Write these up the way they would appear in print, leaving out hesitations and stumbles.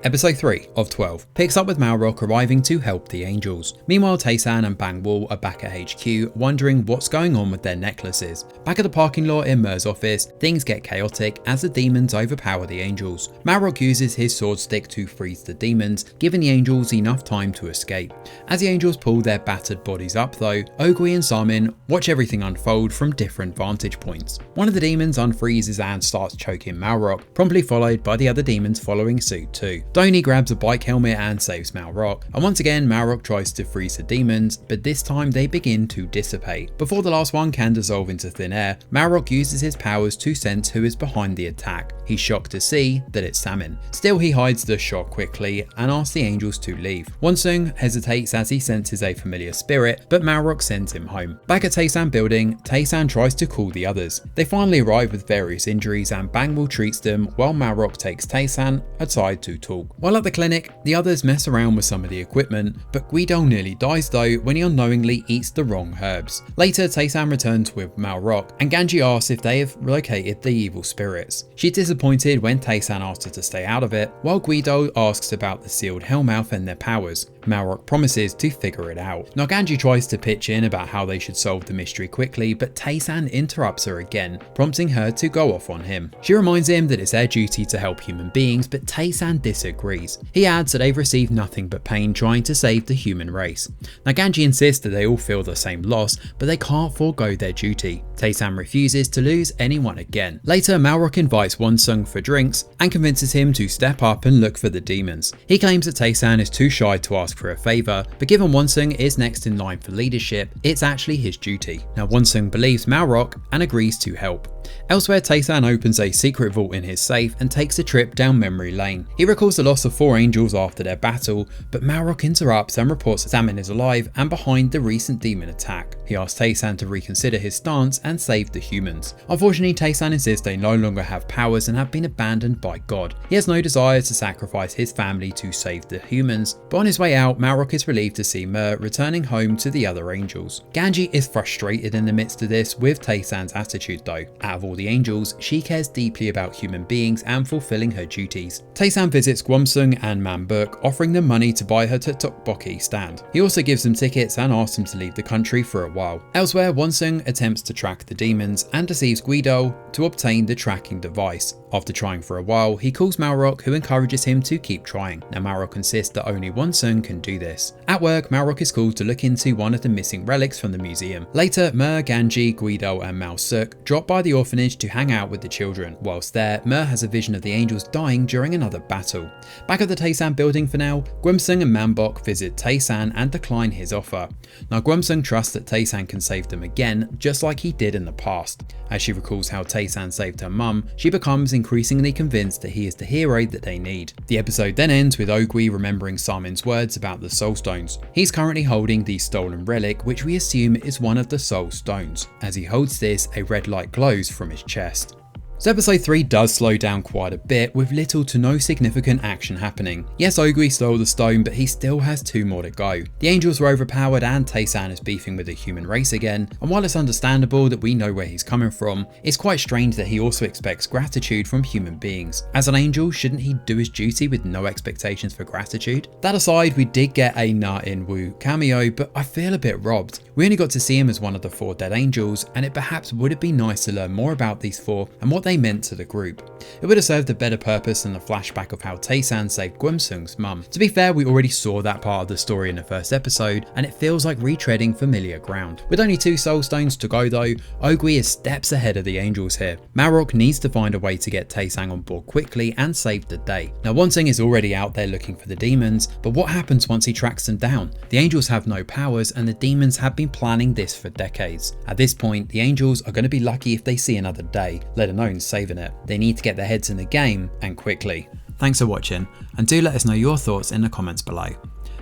Episode 3 of 12 picks up with Malrock arriving to help the Angels. Meanwhile, Tae-san and Bangwoo are back at HQ, wondering what's going on with their necklaces. Back at the parking lot in Mer's office, things get chaotic as the demons overpower the Angels. Malrock uses his sword stick to freeze the demons, giving the Angels enough time to escape. As the Angels pull their battered bodies up though, Ogui and Samin watch everything unfold from different vantage points. One of the demons unfreezes and starts choking Malrock, promptly followed by the other demons following suit too. Doni grabs a bike helmet and saves Malrock, and once again Malrock tries to freeze the demons, but this time they begin to dissipate. Before the last one can dissolve into thin air, Malrock uses his powers to sense who is behind the attack. He's shocked to see that it's Samin. Still, he hides the shock quickly and asks the Angels to leave. Wonsung hesitates as he senses a familiar spirit, but Malrock sends him home. Back at Tae-san building, Tae-san tries to call the others. They finally arrive with various injuries and Bangwoo treats them while Malrock takes Tae-san aside to talk. While at the clinic, the others mess around with some of the equipment, but Guido nearly dies though when he unknowingly eats the wrong herbs. Later, Tae-san returns with Malrock and Ganji asks if they have located the evil spirits. She's disappointed when Tae-san asks her to stay out of it, while Guido asks about the sealed Hellmouth and their powers. Malrock promises to figure it out. Now Ganji tries to pitch in about how they should solve the mystery quickly, but Tae-san interrupts her again, prompting her to go off on him. She reminds him that it's their duty to help human beings, but Tae-san disagrees. He adds that they've received nothing but pain trying to save the human race. Now Ganji insists that they all feel the same loss, but they can't forego their duty. Tae-san refuses to lose anyone again. Later, Malrock invites Wonsung for drinks and convinces him to step up and look for the demons. He claims that Tae-san is too shy to ask for a favour, but given Wonsung is next in line for leadership, it's actually his duty. Now Wonsung believes Malrock and agrees to help. Elsewhere, Tae-san opens a secret vault in his safe and takes a trip down memory lane. He recalls the loss of 4 angels after their battle, but Malrock interrupts and reports that Samin is alive and behind the recent demon attack. He asks Tae-san to reconsider his stance and save the humans. Unfortunately, Tae-san insists they no longer have powers and have been abandoned by God. He has no desire to sacrifice his family to save the humans, but on his way out, Malrock is relieved to see Mer returning home to the other angels. Ganji is frustrated in the midst of this with Tae-san's attitude though. Out of all the angels, she cares deeply about human beings and fulfilling her duties. Tae-san visits Gwomsung and Manbuk, offering them money to buy her tteokbokki stand. He also gives them tickets and asks them to leave the country for a while. Elsewhere, Wonsung attempts to track the demons and deceives Guido to obtain the tracking device. After trying for a while, he calls Malrock, who encourages him to keep trying. Now Malrock insists that only Wonsung can do this. At work, Malrock is called to look into one of the missing relics from the museum. Later, Mer, Ganji, Guido and Malsuk drop by the orphanage to hang out with the children. Whilst there, Mer has a vision of the angels dying during another battle. Back at the Tae-san building for now, Gwomsung and Manbuk visit Tae-san and decline his offer. Now Gwomsung trusts that Tae-san can save them again, just like he did in the past. As she recalls how Tae-san saved her mum, she becomes increasingly convinced that he is the hero that they need. The episode then ends with Ogui remembering Samin's words about the soul stones. He's currently holding the stolen relic, which we assume is one of the soul stones. As he holds this, a red light glows from his chest. So episode 3 does slow down quite a bit, with little to no significant action happening. Yes, Ogui stole the stone, but he still has 2 more to go. The angels were overpowered and Tae-san is beefing with the human race again, and while it's understandable that we know where he's coming from, it's quite strange that he also expects gratitude from human beings. As an angel, shouldn't he do his duty with no expectations for gratitude? That aside, we did get a Na In Woo cameo, but I feel a bit robbed. We only got to see him as one of the 4 dead angels, and it perhaps would have been nice to learn more about these 4 and what they meant to the group. It would have served a better purpose than the flashback of how Tae-san saved Gwomsung's mum. To be fair, we already saw that part of the story in the first episode, and it feels like retreading familiar ground. With only 2 soul stones to go though, Ogui is steps ahead of the angels here. Malrock needs to find a way to get Tae-san on board quickly and save the day. Now Wonsung is already out there looking for the demons, but what happens once he tracks them down? The angels have no powers and the demons have been planning this for decades. At this point, the angels are going to be lucky if they see another day, let alone saving it. They need to get their heads in the game and quickly. Thanks for watching, and do let us know your thoughts in the comments below.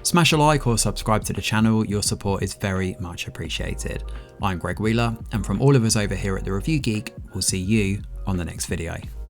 Smash a like or subscribe to the channel, your support is very much appreciated. I'm Greg Wheeler, and from all of us over here at The Review Geek, we'll see you on the next video.